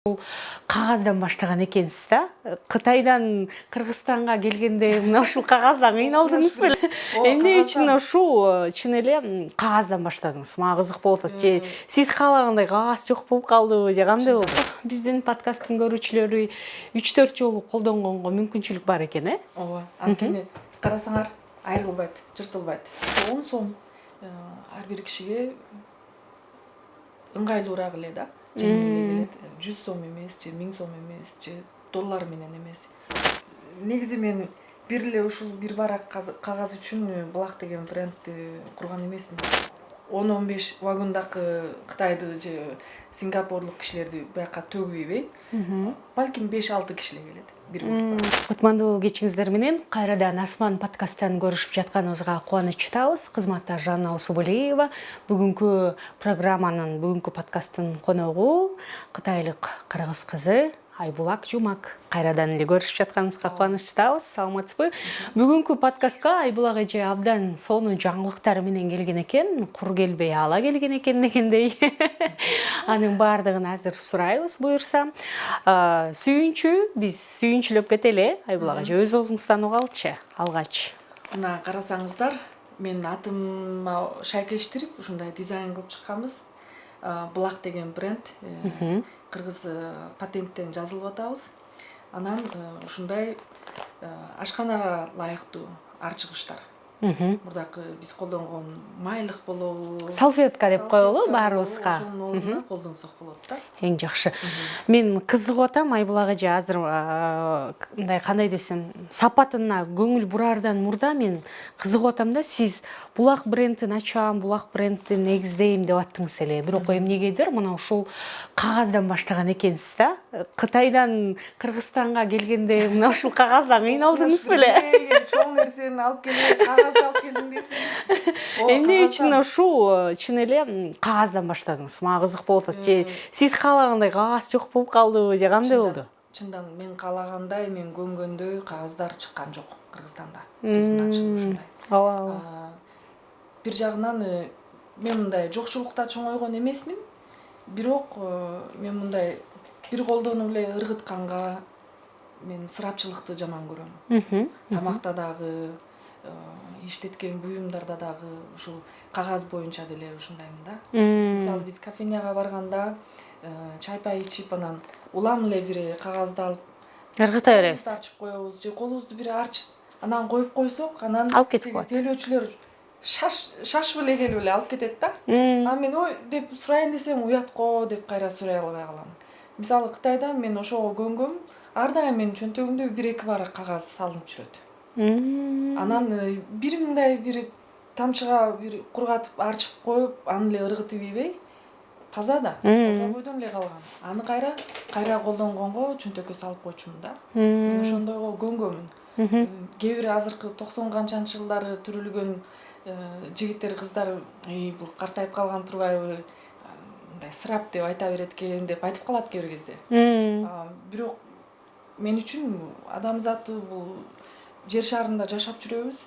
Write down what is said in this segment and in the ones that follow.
Қағаздан баштаған екенсіз да? Қытайдан Қырғызстанға келгенде мына ушул қағаздан кыйналдыңыз беле? Эмне үчүн ушул чын эле қағаздан баштадыңыз? Мага кызык болуп атат. Же сиз каалагандай кагаз жок болуп калдыбы, же кандай болду? Биздин подкасттын көрүүчүлөрү 3-4 жолу колдонгонго мүмкүнчүлүк бар экен, э? Ооба. Анткени карасаңар айрылбайт, жыртылбайт. 10 сом ар бир кишиге ыңгайлуураак эле да. Жеңил келет. 100 сом эмес, же 1000 сом эмес, же доллар менен эмес. Негизи мен бир эле ушул бир барак кагаз үчүн Булак деген брендти курган эмесмин. 10-15 вагондагы Кытайды же Сингапурлук кишилерди буяка төгүбөйбөй. Балким 5-6 кишилер келет. Бир группа. Кутмандуу кечиңиздер менен кайрадан Асман подкасттан көрүшүп жатканыбызга кубанычтабыз. Кызматта Жанна Усубулиева. Бүгүнкү программанын, бүгүнкү подкасттын коногу кытайлык кыргыз кызы Айбулак Жумак. Кайрадан эле көрүшүп жатканыбызга кубанычтабыз. Саламатсызбы? Бүгүнкү подкастка Айбулак эже абдан сонун жаңылыктар менен келген экен. Кур келбей ала келген экен дегендей. Анын баардыгын азыр сурайбыз буюрса. Биз сүйүнчүлөп кетели. Айбулак эже өзүңүздүн угалчы алгач. Мына карасаңыздар, менин атыма шайкештирип ушундай дизайн кылып чыкканбыз. Булак деген бренд. Кыргыз патенттен жазылып атабыз. Анан ушундай ашканага ылайыктуу арчыгычтар. Мурдакы биз колдонгон майлык болобу, салфетка деп коелу баарыбызга. Ошонун ордуна колдонсок болот да. Эң жакшы. Мен кызыгып атам, Айбулак эже азыр мындай кандай десем, сапатына көңүл бурардан мурда мен кызыгып атам да, сиз Булак брендин ачам, Булак брендин негиздейм деп аттыңыз эле. Бирок эмнегедир мына ушул кагаздан баштаган экенсиз да? Кытайдан Кыргызстанга келгенде мына ушул кагаздан кыйналдыңыз беле? Чоң нерсени алып келип, кагазды алып келдим дейсиң. Эмне үчүн ушул чын эле кагаздан баштадыңыз? Мага кызык болуп атат. Же сиз каалагандай кагаз жок болуп калдыбы, же кандай болду? Чындан мен каалагандай, мен көнгөндөй кагаздар чыккан жок Кыргызстанда. Сөзүн ачык ушундай. Ооба. Бир жагынан мен мындай жокчулукта чоңойгон эмесмин. Бирок мен мындай бир колдонуп эле ыргытканга мен ысырапчылыкты жаман көрөм. Тамакта дагы, иштеткен буюмдарда дагы ушул кагаз боюнча деле ушундаймын да. Мисалы биз кафенияга барганда чай-пай ичип анан улам эле бир кагазды алып Ыргыта беребиз. Ачып коебуз же колубузду бир арчып, анан коюп койсок, анан алып кетип коет. Тейлөөчүлөр шашып эле келип эле алып кетет да. Анан мен ой деп сурайын десем уятко деп кайра сурай албай калам. Мисалы Кытайда мен ошого көнгөм, ар дайым менин чөнтөгүмдө 1-2 барак кагаз салынып жүрөт. Анан бир мындай бир тамчыга бир кургатып арчып коюп, аны эле ыргытып ийбей, таза да, таза бойдон эле калган. Аны кайра колдонгонго чөнтөккө салып койчумун да. Мен ошондойго көнгөнмүн. Кээ бир азыркы 90 канчанчы жылдары төрөлгөн жигиттер, кыздар, бул картайып калган турбайбы, мындай сырап деп айта берет экен деп айтып калат кээ бир кезде. Бирок мен үчүн адамзаты бул жер шарында жашап жүрөбүз.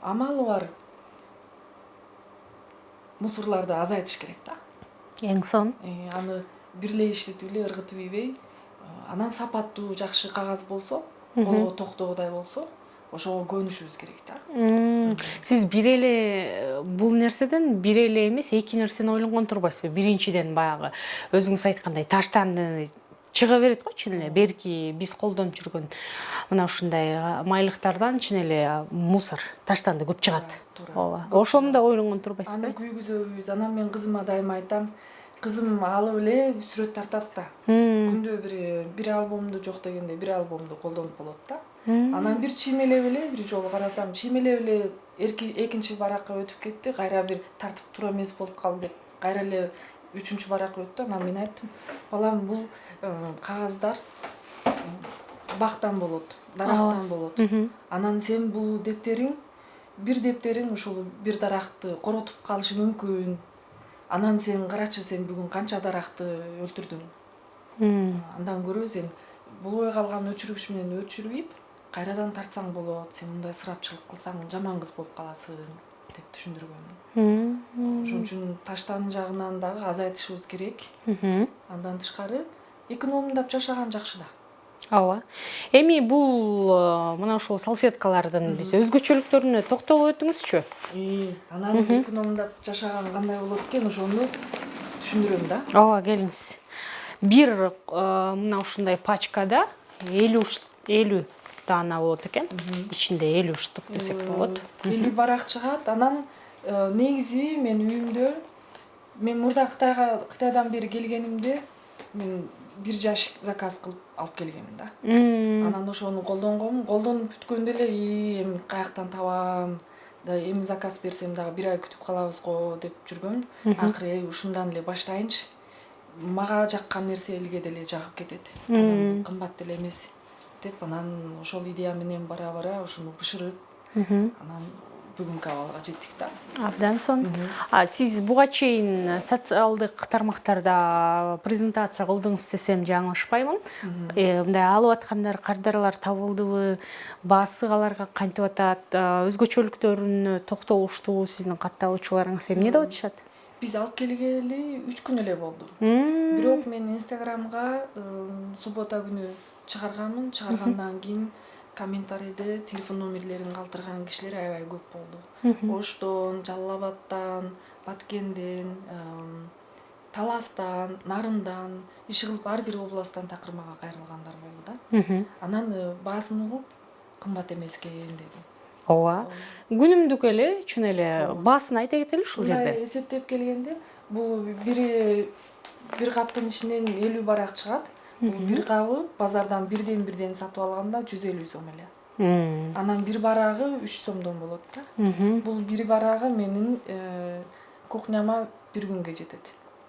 Амалы бар мусорларды азайтыш керек да. Эң сон. Аны бир эле иштетип эле ыргытып ийбей, анан сапаттуу, жакшы кагаз болсо, колго токтогудай болсо, ошого көнүшүбүз керек да. Сиз бир эле бул нерседен бир эле эмес, эки нерсени ойлонгон турбайсызбы? Биринчиден баягы өзүңүз айткандай таштан чыга берет го чын эле. Берки биз колдонуп жүргөн мына ушундай майлыктардан чын эле мусор, таштанды көп чыгат. Ооба. Ошону да ойлонгон турбайсызбы? Аны күйгүзөбүз. Анан мен кызыма дайыма айтам, кызым алып эле сүрөт тартат да. Күндө бир альбомду жок дегенде бир альбомду колдонуп болот да. Анан бир чиймелеп эле бир жолу карасам, чиймелеп эле экинчи баракка өтүп кетти, кайра бир тартып тура эмес болуп калды деп, кайра эле үчүнчү баракка өттү. Анан мен айттым, балам, бул кагаздар бактан болот, дарактан болот. Анан сен бул бир дептериң ушул бир даракты коротуп калышы мүмкүн. Анан сен карачы, сен бүгүн канча даракты өлтүрдүң. Андан көрө сен болбой калган өчүргүч менен өчүрбөйп, кайрадан тартсаң болот. Сен мындай ысырапчылык кылсаң жаман кыз болуп каласың деп түшүндүргөм. Ошон үчүн таштан жагынан дагы азайтышыбыз керек. Андан тышкары экономдап жашаган жакшы да. ооба. Эми бул мына ушул салфеткалардын биз өзгөчөлүктөрүнө токтолуп өтүңүзчү. Анан экономдап жашаган кандай болот экен, ошону түшүндүрөм да. Ооба, келиңиз. Бир мына ушундай пачкада 50 даана болот экен. Ичинде 50 штук десек болот. 50 барак чыгат. Анан негизи мен үйүмдө, мен мурда Кытайдан бери келгенимде мен бир жашик заказ кылып алып келгенмин да. Анан ошону колдонгом. Колдонуп бүткөндө эле эми каяктан табам, да эми заказ берсем дагы бир ай күтүп калабыз го деп жүргөм. Акыры ушундан эле баштайынчы. Мага жаккан нерсе элге деле жагып кетет. Анан кымбат деле эмес деп, анан ошол идея менен бара-бара ушуну бышырып, анан бүгүнкү абалга жеттик да. Абдан сонун. Сиз буга чейин социалдык тармактарда презентация кылдыңыз десем жаңылышпаймын. Мындай алып аткандар, кардарлар табылдыбы, баасы аларга кантип атат, өзгөчөлүктөрүнө токтолуштубу сиздин катталуучуларыңыз эмне деп атышат? Биз алып келгели 3 күн эле болду. Бирок мен Инстаграмга суббота күнү чыгарганмын. Чыгаргандан кийин комментарийде телефон номерлерин калтырган кишилер аябай көп болду. Оштон, Жалал Абадтан, Баткенден, Таластан, Нарындан, иши кылып ар бир областтан такыр мага кайрылгандар болду да. Анан баасын угуп кымбат эмес экен дедим. Ооба. Күнүмдүк эле, чын эле баасын айта кетели ушул жерде. Мындай эсептеп келгенде, бул бир каптын ичинен 50 барак чыгат. Бул бир кабы базардан бирден сатып алганда 150 сом эле. Анан бир барагы 3 сомдон болот да. Бул бир барагы менин кухняма бир күнгө жетет.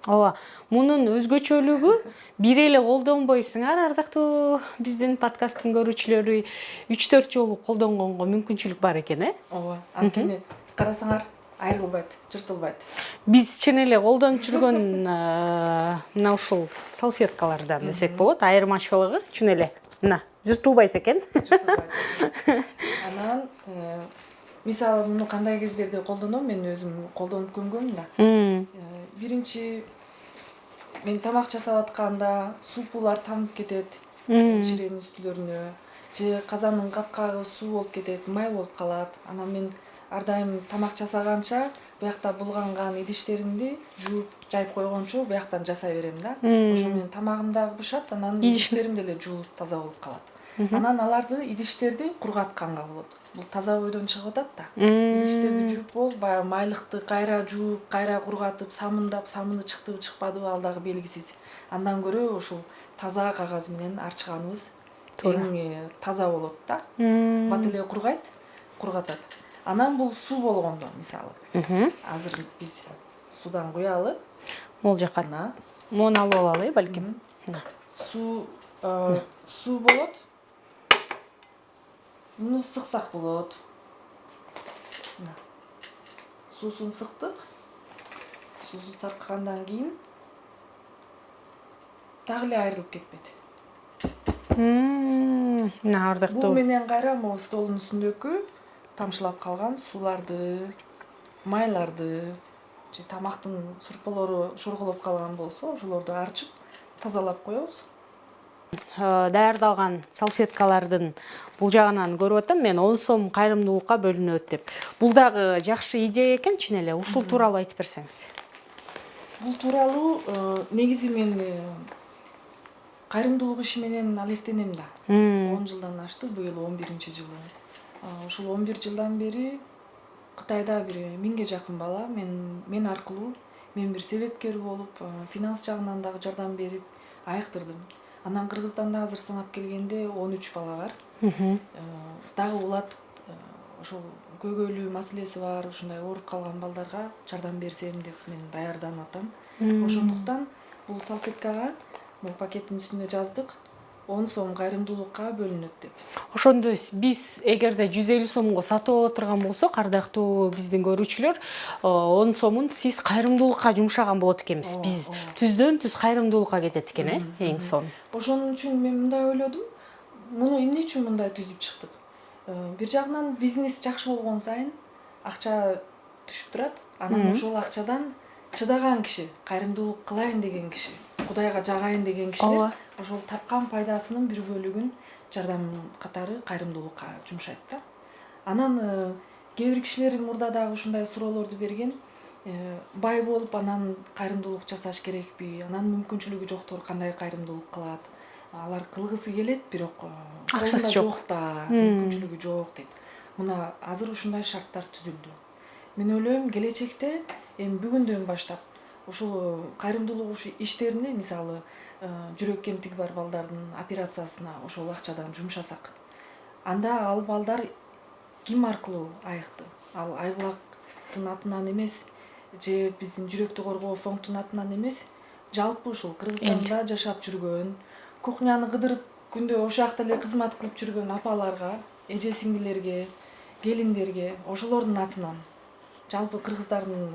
Ооба. Мунун өзгөчөлүгү бир эле колдонбойсуңар, ардактуу биздин подкасттын көрүүчүлөрү 3-4 жолу колдонгонго мүмкүнчүлүк бар экен, Ооба. Анткени карасаңар айрылбайт, жыртылбайт. Биз чын эле колдонуп жүргөн мына ушул салфеткалардан десек болот, айырмачылыгы чын эле мына жыртылбайт экен. Анан мисалы муну кандай кездерде колдоном, мен өзүм колдонуп көргөм да. Биринчи мен тамак жасап атканда супулар тамып кетет, чиренин үстүлөрүнө, же казандын капкагы суу болуп кетет, май болуп калат. Анан мен ар дайым тамак жасаганча буякта булганган идиштеримди жууп жайып койгончо буяктан жасай берем да. Ошо менен тамагым дагы бышат, анан идиштерим деле жуулуп таза болуп калат. Анан аларды, идиштерди кургатканга болот. Бул таза бойдон чыгып атат да. Идиштерди жууп болуп, баягы майлыкты кайра жууп, кайра кургатып, самындап, самыны чыктыбы, чыкпадыбы ал дагы белгисиз. Андан көрө ушул таза кагаз менен арчыганыбыз эң таза болот да. Бат эле кургатат. Анан бул суу болгондо, мисалы. Азыр биз судан куялы. Могул жака. Мону алып алалы, балким. Суу болот. Муну сыксак болот. Суусун сыктык. Суусун саркыгандан кийин дагы эле айрылып кетпейт. Мына ардактуу. Бул менен кайра могу столдун үстүндөгү тамчылап калган сууларды, майларды, же тамактын сурпалору шорголоп калган болсо, ошолорду арчып, тазалап коебуз. Даярдалган салфеткалардын бул жагынан көрүп атам, мен 10 сом кайрымдуулукка бөлүнөт деп. Бул дагы жакшы идея экен, чын эле. Ушул тууралуу айтып берсеңиз. Бул тууралуу негизи мен кайрымдуулук иши менен алектенем да. 10 жылдан ашты, быйыл 11-жылы. Ушул 11 жылдан бери Кытайда бир 1000ге жакын бала мен аркылуу, мен бир себепкер болуп, финанс жагынан дагы жардам берип айыктырдым. Анан Кыргызстанда азыр санап келгенде 13 бала бар. Дагы улат ошол көйгөйлүү маселеси бар, ушундай ооруп калган балдарга жардам берсем деп мен даярданып атам. Ошондуктан бул салфеткага бул пакеттин үстүнө жаздык. 10 сом кайрымдуулукка бөлүнөт деп. Ошондо биз эгерде 150 сомго сатып алып турган болсок, ардактуу биздин көрүүчүлөр, 10 сомун сиз кайрымдуулукка жумшаган болот экенбиз. Биз түздөн түз кайрымдуулукка кетет экен, эң сонун. Ошон үчүн мен мындай ойлодум. Муну эмне үчүн мындай түзүп чыктык? Бир жагынан бизнес жакшы болгон сайын акча түшүп турат. Анан ошол акчадан чыдаган киши, кайрымдуулук кылайын деген киши Кудайга жагайын деген кишилер Ооба. ошол тапкан пайдасынын бир бөлүгүн жардам катары кайрымдуулукка жумшайт да. Анан кээ бир кишилер мурда дагы ушундай суроолорду берген. Бай болуп анан кайрымдуулук жасаш керекпи? Анан мүмкүнчүлүгү жоктор кандай кайрымдуулук кылат? Алар кылгысы келет, бирок Акчасы колунда жок. жок да, мүмкүнчүлүгү жок дейт. Мына азыр ушундай шарттар түзүлдү. Мен ойлойм, келечекте эми бүгүндөн баштап ушул кайрымдуулук иштерине, мисалы, жүрөк кемтиги бар балдардын операциясына ошол акчадан жумшасак, анда ал балдар ким аркылуу айыкты? Ал Айбулактын атынан эмес, же биздин жүрөктү коргоо фонддун атынан эмес, жалпы ушул Кыргызстанда жашап жүргөн, кухняны кыдырып күндө ошол жакта эле кызмат кылып жүргөн апаларга, эже сиңдилерге, келиндерге, ошолордун атынан, жалпы кыргыздардын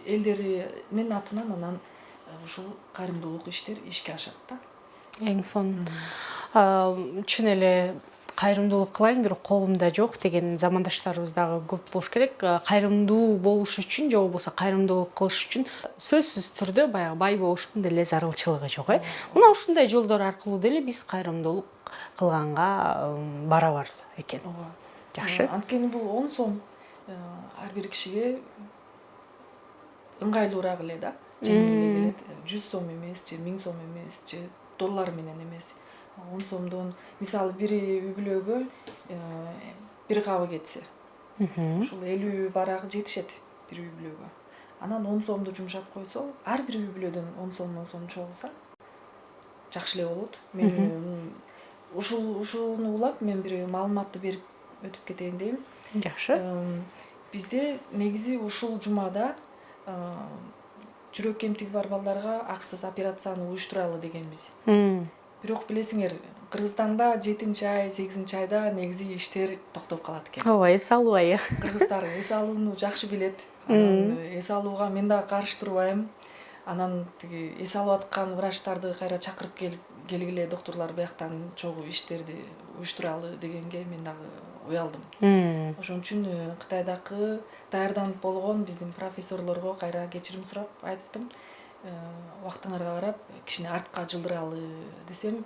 элдеринин атынан анан ушул кайрымдуулук иштер ишке ашат да. Эң сонун. Чын эле кайрымдуулук кылайын, бирок колумда жок деген замандаштарыбыз дагы көп болуш керек. Кайрымдуу болуш үчүн же болбосо кайрымдуулук кылыш үчүн сөзсүз түрдө баягы бай болуштун деле зарылчылыгы жок. Мына ушундай жолдор аркылуу деле биз кайрымдуулук кылганга барабар экен. Ооба. Жакшы. Анткени бул 10 сом ар бир кишиге ыңгайлуураак эле да. Жеңил эле келет. 100 сом эмес, же 1000 сом эмес, же доллар менен эмес. 10 сомдон мисалы бир үй бүлөгө бир кабы кетсе, ушул 50 барагы жетишет бир үй бүлөгө. Анан 10 сомду жумшап койсо, ар бир үй бүлөдөн 10 сом чогулса, жакшы эле болот. Мен ушуну улап мен бир маалыматты берип өтүп кетейин дейм. Жакшы. Бизде негизи ушул жумада жүрөк кемтиги бар балдарга акысыз операцияны уюштуралы дегенбиз. Бирок билесиңер, Кыргызстанда 7-ай, 8-айда негизи иштер токтоп калат экен. Ооба, эс албай. Кыргыздар эс алууну жакшы билет. Анан эс алууга мен дагы каршы турбайм. Анан тиги эс алып аткан врачтарды кайра чакырып келгиле, докторлор бияктан чогуу иштерди уюштуралы дегенге мен дагы уялдым. Ошон үчүн Кытайдагы даярданып болгон биздин профессорлорго кайра кечирим сурап айттым. Убактыңарга карап кичине артка жылдыралы десем,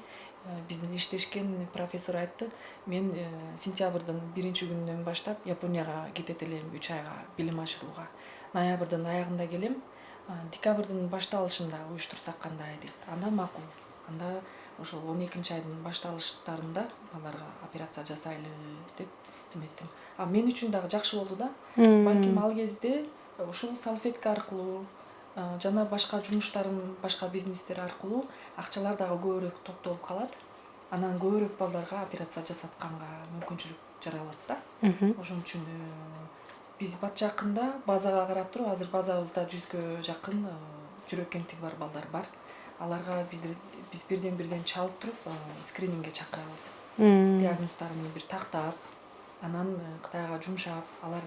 биздин иштешкен профессор айтты, мен сентябрдын 1-күнүнөн баштап Японияга кетет элем 3 айга билим ашырууга. Ноябрдын аягында келем, декабрдын башталышында уюштурсак кандай дейт. Анда макул. Анда ошол 12-айдын башталыштарында балдарга операция жасайлы деп эметтим. Мен үчүн дагы жакшы болду да. Балким ал кезде ушул салфетка аркылуу жана башка жумуштарым, башка бизнестер аркылуу акчалар дагы көбүрөөк топтолуп калат. Анан көбүрөөк балдарга операция жасатканга мүмкүнчүлүк жаралат да. Ошон үчүн биз бат жакында базага карап туруп, азыр базабызда 100гө жакын жүрөк кемтиги бар балдар бар. Аларга биз бирден чалып туруп скринингге чакырабыз. Диагноздорун бир тактап, анан Кытайга жумшап, алар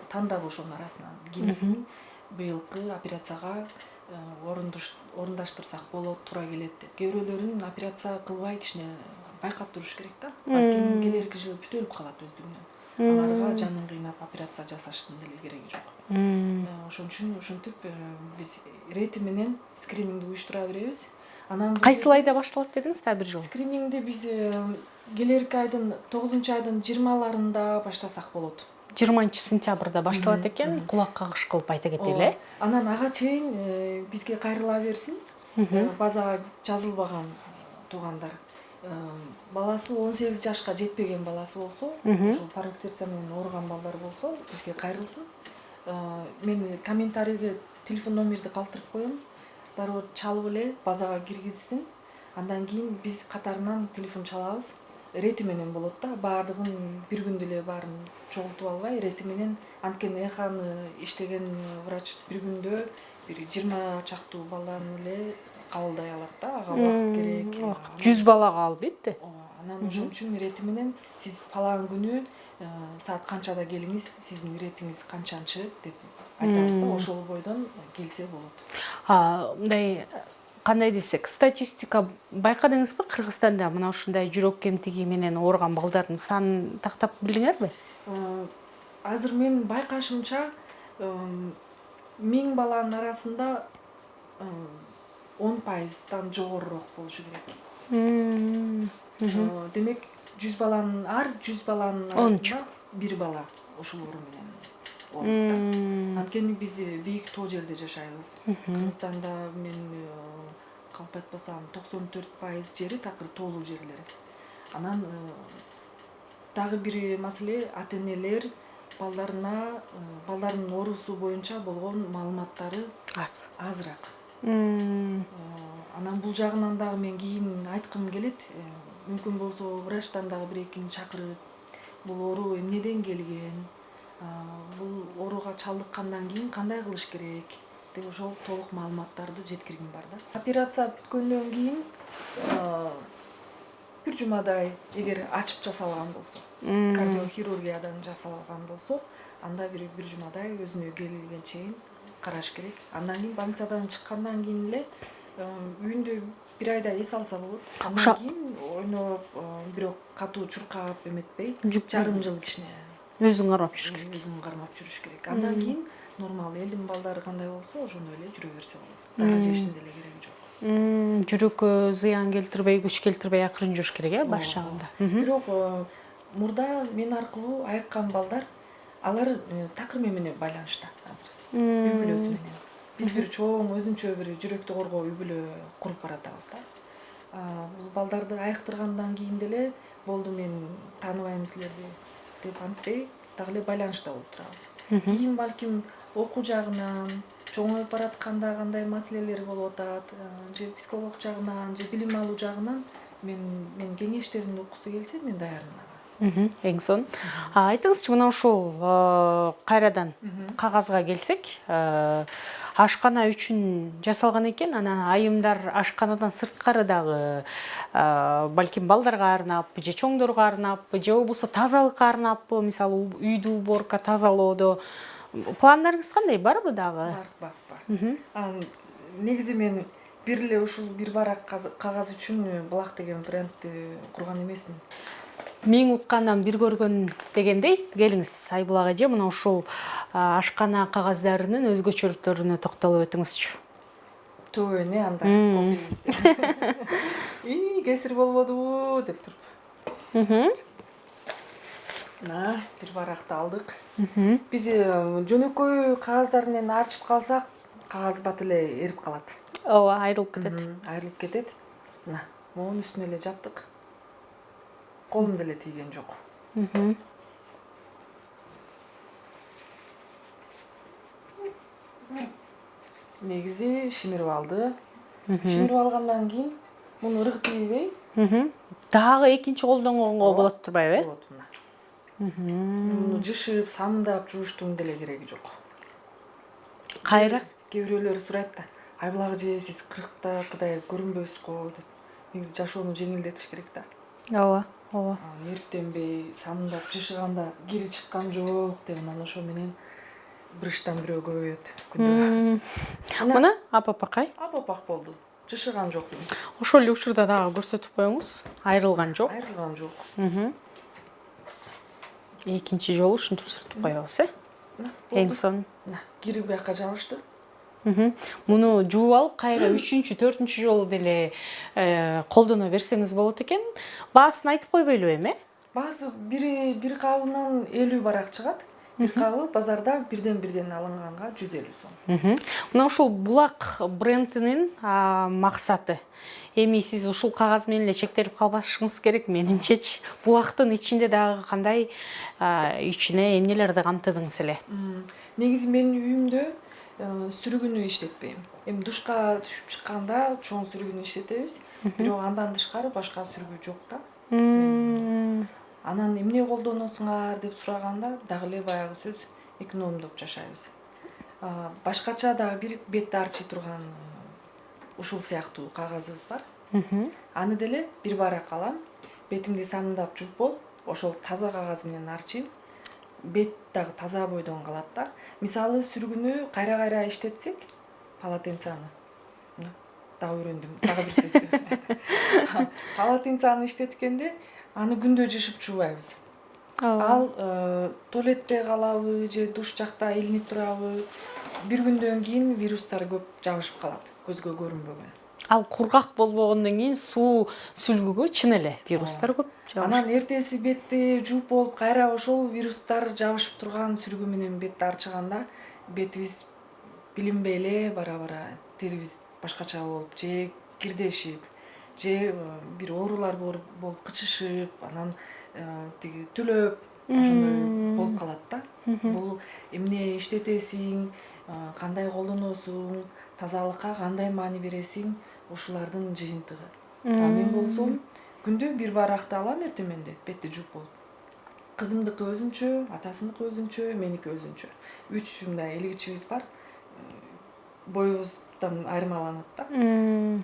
тандап ошонун арасынан кимисин быйылкы операцияга орундаштырсак болот, туура келет деп. Кээ бирөөлөрүн операция кылбай кичине байкап туруш керек да. Балким келерки жылы бүтөлүп калат өздүгүнөн. Аларга жанын кыйнап операция жасаштын деле кереги жок. Ошон үчүн ушинтип биз рети менен скринингди уюштура беребиз. Анан Кайсыл айда башталат дедиңиз да бир жолу? Скринингди биз келерки айдын 9-айдын 20-ларында баштасак болот. 20-сентябрда башталат экен, кулак кагыш кылып айта кетели. Анан ага чейин бизге кайрыла берсин. Базага жазылбаган туугандар. Баласы 18 жашка жетпеген баласы болсо, ошол порок сердца менен ооруган балдар болсо, бизге кайрылсын. Мен комментарийге телефон номерди калтырып коем. Дароо чалып эле базага киргизсин. Андан кийин биз катарынан телефон чалабыз. Рети менен болот да, баардыгын бир күндө эле баарын чогултуп албай, рети менен, анткени эханы иштеген врач бир күндө бир 20 чактуу баланы эле кабылдай алат да, ага убакыт керек. 100 балага алып бетти. Анан ошон үчүн рети менен сиз палаан күнү саат канчада келиңиз, сиздин ретиңиз канчанчы деп айтабыз да, ошол бойдон келсе болот. Мындай кандай десек, статистика байкадыңызбы, Кыргызстанда мына ушундай жүрөк кемтиги менен ооруган балдардын санын тактап билдиңерби? Азыр мен байкашымча 1000 баланын арасында 10%дан жогорураак болушу керек. Мм. Демек 100 баланын 100 баланын арасында бир бала ушулору менен ооруп. Анткени биз бийик тоо жерде жашайбыз. Кыргызстанда мен калп айтпасам 94% жери такыр тоолуу жерлер. Анан дагы бир маселе ата-энелер балдарынын оорусу боюнча болгон маалыматтары азыраак. Анан бул жагынан дагы мен кийин айткым келет. Мүмкүн болсо врачтан дагы бир экини чакырып, бул оору эмнеден келген, бул ооруга чалдыккандан кийин кандай кылыш керек деп ошол толук маалыматтарды жеткиргим бар да. Операция бүткөндөн кийин бир жумадай эгер ачып жасалган болсо, кардиохирургиядан жасалган болсо, анда бир жумадай өзүнө келгенге чейин караш керек. Андан кийин больницадан чыккандан кийин эле үйүндө бир айда эс алса болот. Андан кийин ойноп, бирок катуу чуркап эметпей, жарым жыл кичине өзүң кармап жүрүш керек. Өзүң кармап жүрүш керек. Андан кийин нормал элдин балдары кандай болсо, ошондой эле жүрө берсе болот. Дары жештин деле кереги жок. Жүрөккө зыян келтирбей, күч келтирбей акырын жүрүш керек, баш чагында. Бирок мурда мен аркылуу айыккан балдар, алар такыр менен байланышта азыр. Үй бүлөсү менен. Биз бир чоң өзүнчө бир жүрөктү коргоо үй бүлө куруп баратабыз да. Бул балдарды айыктыргандан кийин деле болду, мен тааныбайм силерди деп антпей дагы эле байланышта болуп турабыз. Кийин балким окуу жагынан, чоңоюп баратканда кандай маселелер болуп атат, же психолог жагынан, же билим алуу жагынан мен кеңештеримди окусу келсе, мен даярмын. Эң сонун. Айтыңызчы, мына ушул кайрадан кагазга келсек, ашкана үчүн жасалган экен, анан айымдар ашканадан сырткары дагы балким балдарга арнаппы, же чоңдорго арнаппы, же болбосо тазалыкка арнаппы, мисалы үйдү уборка тазалоодо пландарыңыз кандай, барбы дагы? Бар. Негизи мен бир эле ушул бир барак кагаз үчүн Булак деген брендти курган эмесмин. Мен уккандан бир көргөн дегендей, келиңиз Айбулак эже, мына ушул ашкана кагаздарынын өзгөчөлүктөрүнө токтолуп өтүңүзчү. Төбөне анда кофебизде. Кесир болбодубу деп туруп. Бир баракты алдык. Биз жөнөкөй кагаздар менен арчып калсак, кагаз бат эле эрип калат. Ооба, айрылып кетет. Айрылып кетет. Монун үстүнө эле жаптык. Колум деле тийген жок. Негизи шимирип алды. Шимирип алгандан кийин муну ыргы тийбей, дагы экинчи колдонгонго болот турбайбы? Болот мына. Муну жышып, самындап жууштун деле кереги жок. Кайра? Кээ бирөөлөр сурайт да, Айбулак эже, сиз 40-та кыдай көрүнбөйсүз го деп. Негизи жашоону жеңилдетиш керек да. Ооба. Нервденбей, самындап жышыганда кири чыккан жок деп, анан ошо менен бир ыштан бирөө көбөйөт күндө. Мына апапакай. Апапак болду. Жышыган жокмун. Ошол эле учурда дагы көрсөтүп коюңуз. Айрылган жок. Айрылган жок. Экинчи жолу ушинтип сүртүп коебуз, Эң сонун. Кири бияка жабышты. Муну жууп алып, кайра 3-чү, 4-чү жолу деле колдоно берсеңиз болот экен. Баасын айтып койбойлу эми? Баасы бир кабынан 50 барак чыгат. Бир кабы базарда бирден алынганга 150 сом. Мына ушул Булак брендинин максаты. Эми сиз ушул кагаз менен эле чектелип калбашыңыз керек, менимчечи. Булактын ичинде дагы кандай ичине эмнелерди камтыдыңыз эле? Негизи менин үйүмдө сүргүнү иштетпейм. Эми душка түшүп чыкканда чоң сүргүнү иштетебиз. Бирок андан тышкары башка сүргү жок да. Анан эмне колдоносуңар деп сураганда дагы эле баягы сөз, экономдоп жашайбыз. Башкача дагы бир бетти арчый турган ушул сыяктуу кагазыбыз бар. Аны деле бир барак алам, бетимди самындап жууп болуп, ошол таза кагаз менен арчыйм. Бет дагы таза бойдон калат да. Мисалы сүргүнү кайра иштетсек, полотенцаны. Дагы үйрөндүм, дагы бир сөз. Полотенцаны иштеткенде аны күндө жышып жуубайбыз. Ал туалетте калабы же душ жакта илинип турабы, бир күндөн кийин вирустар көп жабышып калат, көзгө көрүнбөгөн. Ал кургак болбогондон кийин суу сүлгүгө чын эле вирустар көп жабышат. Анан эртеси бетти жууп болуп кайра ошол вирустар жабышып турган сүлгү менен бетти арчыганда бетибиз билинбей эле бара терибиз башкача болуп же кирдешип же бир оорулар болуп кычышып анан тиги түлөп ошондой болуп калат да. Бул эмне иштетесиң, кандай колдоносуң, тазалыкка кандай маани бересиң, ушулардын жыйынтыгы. Мен болсом күндө бир баракты алам эртеменде бетти жууп болуп. Кызымдыкы өзүнчө, атасыныкы өзүнчө, меники өзүнчө. 3 мындай илигичибиз бар. Боюбуздан айырмаланат да.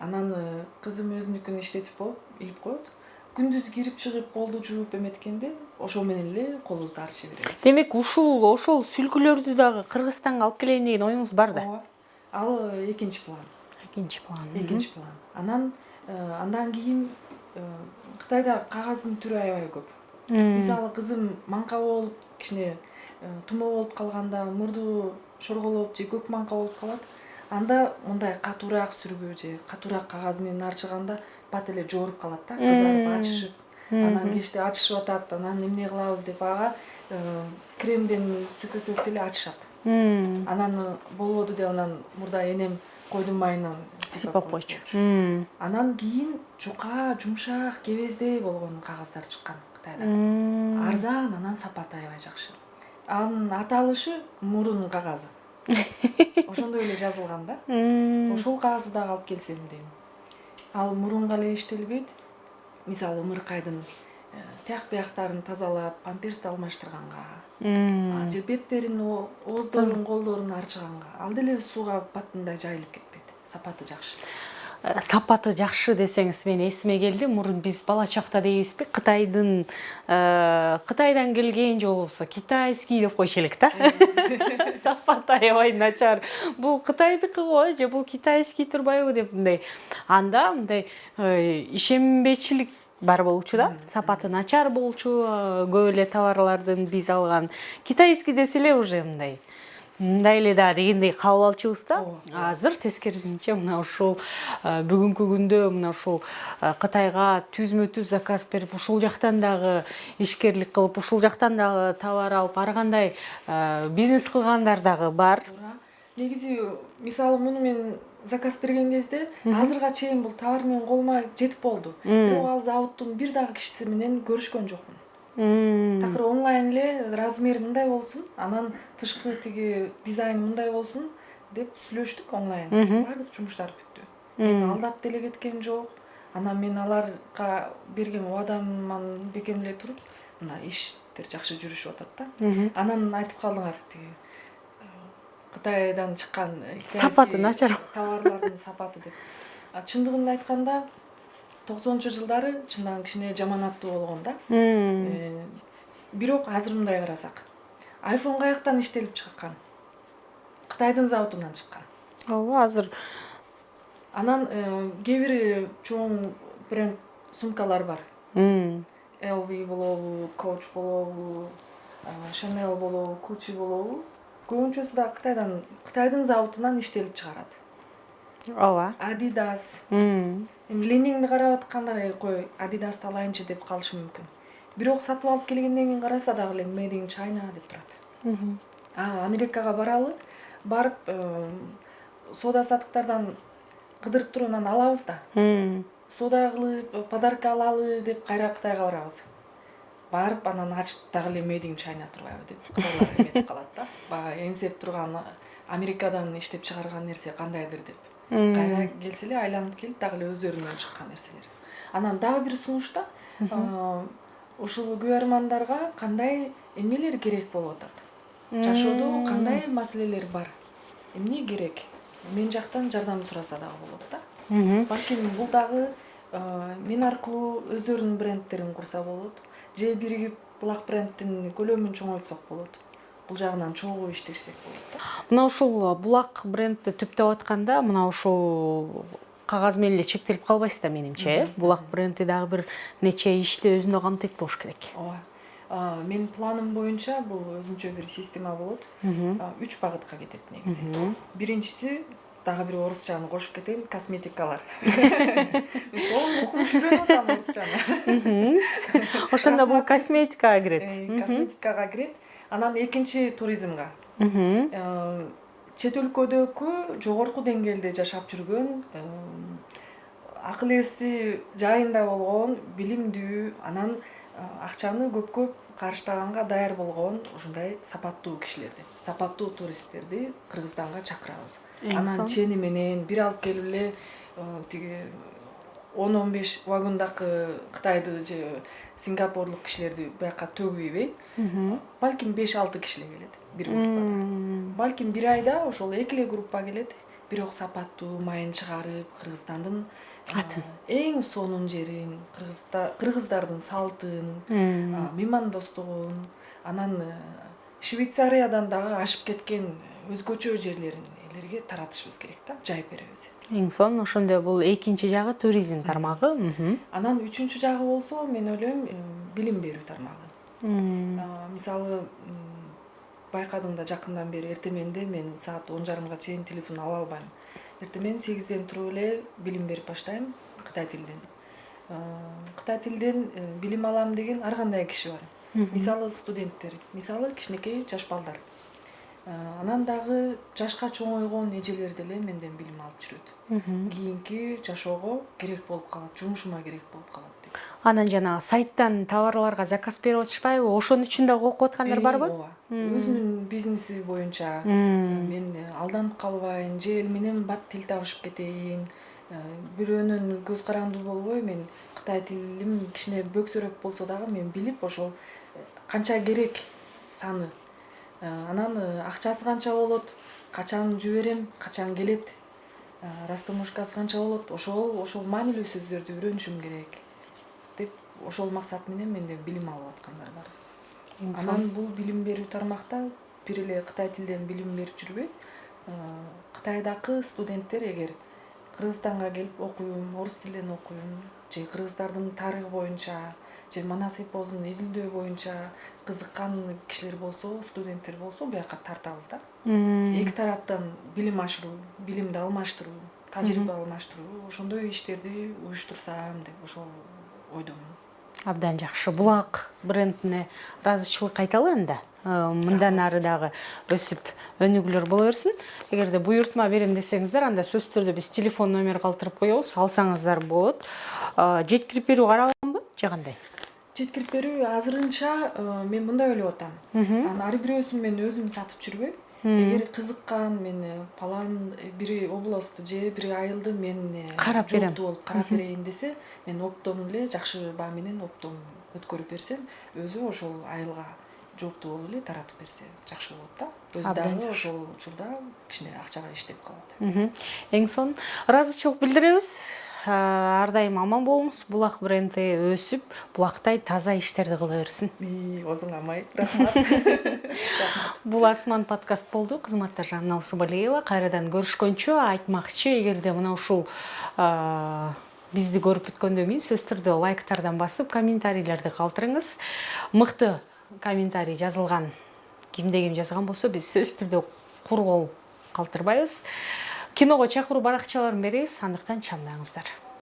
Анан кызым өзүнүкүн иштетип болуп, илип коет. Күндүз кирип чыгып колду жууп эметкенде ошо менен эле колубузду арчый беребиз. Демек ошол сүлгүлөрдү дагы Кыргызстанга алып келейин деген оюңуз бар да. Ооба. Ал экинчи план. Экинчи план. Анан андан кийин Кытайда кагаздын түрү аябай көп. Мисалы кызым маңка болуп, кичине тумо болуп калганда, мурду шорголоп же көк маңка болуп калат. Анда мындай катуураак сүргү же катуураак кагаз менен арчыганда бат эле жооруп калат да, кызарып ачышып. Анан кечте ачышып атат, анан эмне кылабыз деп ага кремден сүркөсөк деле ачышат. Анан болбоду деп анан мурда энем койдун майынан сыйпап койчу. Анан кийин жука, жумшак, кебездей болгон кагаздар чыккан Кытайда. Арзан, анан сапаты аябай жакшы. Анын аталышы мурун кагазы. Ошондой эле жазылган да. Ошол кагазды дагы алып келсем дейм. Ал мурунга эле иштелбейт. Мисалы ымыркайдын тияк бияктарын тазалап, памперсти алмаштырганга, же беттерин, ооздорун, колдорун арчыганга. Ал деле сууга баттындай жайылып кетпейт. Сапаты жакшы. Сапаты жакшы десеңиз, мен эсиме келди. Мурун биз бала чакта дейбизби, Кытайдан келген же болбосо китайский деп койчу элек да. Сапаты аябай начар. Бул Кытайдыкы го же бул китайский турбайбы деп мындай. Анда мындай ишенбечилик бар болчу да. Сапаты начар болчу, көп эле товарлардын биз алган. Китайский десе эле уже мындай эле да дегендей кабыл алчубуз да. Азыр тескерисинче мына ушул бүгүнкү күндө мына ушул Кытайга түзмө-түз заказ берип, ушул жактан дагы ишкерлик кылып, ушул жактан дагы товар алып, ар кандай бизнес кылгандар дагы бар. Негизи мисалы муну мен заказ берген кезде азырга чейин бул товар менен колума жетип болду. Бирок ал заводдун бир дагы кишиси менен көрүшкөн жокмун. Такыр онлайн эле размери мындай болсун, анан тышкы тиги дизайны мындай болсун деп сүйлөштүк онлайн. Бардык жумуштар бүттү. Мен алдап деле кеткем жок. Анан мен аларга берген убадаман бекемдей туруп, мына иштер жакшы жүрүшүп атат да. Анан айтып калдыңар тиги Кытайдан чыккан сапаты начар товарлардын сапаты деп. Чындыгын айтканда 90-жылдары чындан кичине жаман аттуу болгон да. Бирок азыр мындай карасак, iPhone каяктан иштелип чыккан? Кытайдын заводунан чыккан. Ооба, азыр. Анан кээ бир чоң бренд сумкалар бар. LV болобу, Coach болобу, Chanel болобу, Gucci болобу. Көбүнчөсү да Кытайдын заводунан иштелип чыгарат. Ооба. Adidas. Ленингди карап аткандар кой Adidas'ты алайынчы деп калышы мүмкүн. Бирок сатып алып келгенден кийин караса дагы эле Made in China деп турат. Америкага баралы, барып сода сатыктардан кыдырып туруп анан алабыз да. Сода кылып, подарка алалы деп кайра Кытайга барабыз. Барып анан ачып дагы эле Made in China турбайбы деп кытайлар эметип калат да. Бага энсеп турган Америкадан иштеп чыгарган нерсе кандайдыр деп. Кайра келсе эле айланып келип дагы эле өздөрүнөн чыккан нерселер. Анан дагы бир сунушта ушул күйөрмандарга кандай эмнелер керек болуп атат. Жашоодо кандай маселелер бар? Эмне керек? Мен жактан жардам сураса дагы болот да. Балким бул дагы мен аркылуу өздөрүнүн брендтерин курса болот. Же биригип Булак брендтин көлөмүн чоңойтсок болот. Бул жагынан чогуу иштешсек болот да. Мына ушул Булак брендти түптөп атканда, мына ушул кагаз менен эле чектелип калбайсыз да менимче. Булак бренди дагы бир нече ишти өзүнө камтыйт болуш керек. Ооба. Мен планым боюнча бул өзүнчө бир система болот. 3 багытка кетет негизи. Биринчиси дагы бир орусчаны кошуп кетейин, косметикалар. Мен сол окуп үйрөнүп атам орусчаны. Ошондо бул косметикага кирет. Косметикага кирет. Анан экинчи туризмга. Чет өлкөдөгү жогорку деңгээлде жашап жүргөн, акыл эси жайында болгон, билимдүү, анан акчаны көп карыштаганга даяр болгон ушундай сапаттуу кишилерди, сапаттуу туристтерди Кыргызстанга чакырабыз. Анан чени менен бир алып келип эле тиги 10-15 вагондагы Кытайды же Сингапурлук кишилерди буяка төгүбөйбөй. Балким 5-6 киши эле келет бир группада. Балким бир айда ошол 2 эле группа келет, бирок сапаттуу майын чыгарып, Кыргызстандын эң сонун жерин, кыргыздардын салтын, меймандостугун, анан Швейцариядан дагы ашып кеткен өзгөчө жерлерге таратышыбыз керек да, жайып беребиз. Эң сонун ошондо бул экинчи жагы туризм тармагы. Анан үчүнчү жагы болсо, мен ойлойм, билим берүү тармагы. Мисалы, байкадым да жакындан бери эртеменде мен саат 10:30га чейин телефон ала албайм. Эртемен 8-ден туруп эле билим берип баштайм Кытай тилинен. Кытай тилинен билим алам деген ар кандай киши бар. Мисалы студенттер, мисалы кичинекей жаш балдар. Анан дагы жашка чоңойгон эжелер деле менден билим алып жүрөт. Кийинки жашоого керек болуп калат, жумушума керек болуп калат деп. Анан жана сайттан товарларга заказ берип атышпайбы? Ошон үчүн дагы окуп аткандар барбы? Ооба. Өзүнүн бизнеси боюнча мен алданып калбайын, же эл менен бат тил табышып кетейин, бирөөнүн көз карандуу болбой, мен Кытай тилим кичине бөксөрөөк болсо дагы мен билип, ошол канча керек саны, анан акчасы канча болот, качан жиберем, качан келет, растаможкасы канча болот, ошол маанилүү сөздөрдү үйрөнүшүм керек деп, ошол максат менен менден билим алып аткандар бар. Анан бул билим берүү тармакта бир эле Кытай тилинен билим берип жүрбөй, Кытайдагы студенттер эгер Кыргызстанга келип окуйм, орус тилинен окуйм, же кыргыздардын тарыхы боюнча, же Манас эпосун изилдөө боюнча кызыккан кишилер болсо, студенттер болсо, буяка тартабыз да. Эки тараптан билим ашыруу, билимди алмаштыруу, тажрыйба алмаштыруу, ошондой иштерди уюштурсам деп ошол ойдомун. Абдан жакшы. Булак брендине ыраазычылык айталы энди. Мындан ары дагы өсүп өнүгүүлөр боло берсин. Эгерде буйртма берем десеңиздер, анда сөзсүз түрдө биз телефон номер калтырып коебуз, алсаңыздар болот. Жеткирип берүү каралганбы же кандай? Жеткирип берүү азырынча мен мындай ойлоп атам. Ар бирөөсүн мен өзүм сатып жүрбөй. Эгер кызыккан, мен палан бир областты же бир айылды мен карап берем, болуп карап берейин десе, мен оптом эле жакшы баа менен оптом өткөрүп берсем, өзү ошол айылга жооптуу болуп эле таратып берсе жакшы болот да. Өзү дагы ошол учурда кичине акчага иштеп калат. Эң сонун ыраазычылык билдиребиз. Ар дайым аман болуңуз. Булак бренди өсүп, булактай таза иштерди кыла берсин. Озуңа май. Рахмат. Бул Асман подкаст болду. Кызматтар Жанна Усубалиева. Кайрадан көрүшкөнчө айтмакчы, эгерде мына ушул бизди көрүп бүткөндөн кийин сөзсүз түрдө лайктардан басып, комментарийлерди калтырыңыз. Мыкты комментарий жазылган, кимде ким жазган болсо, биз сөзсүз түрдө кургол калтырбайбыз. Киного чакыруу баракчаларын беребиз, андыктан чамдаңыздар.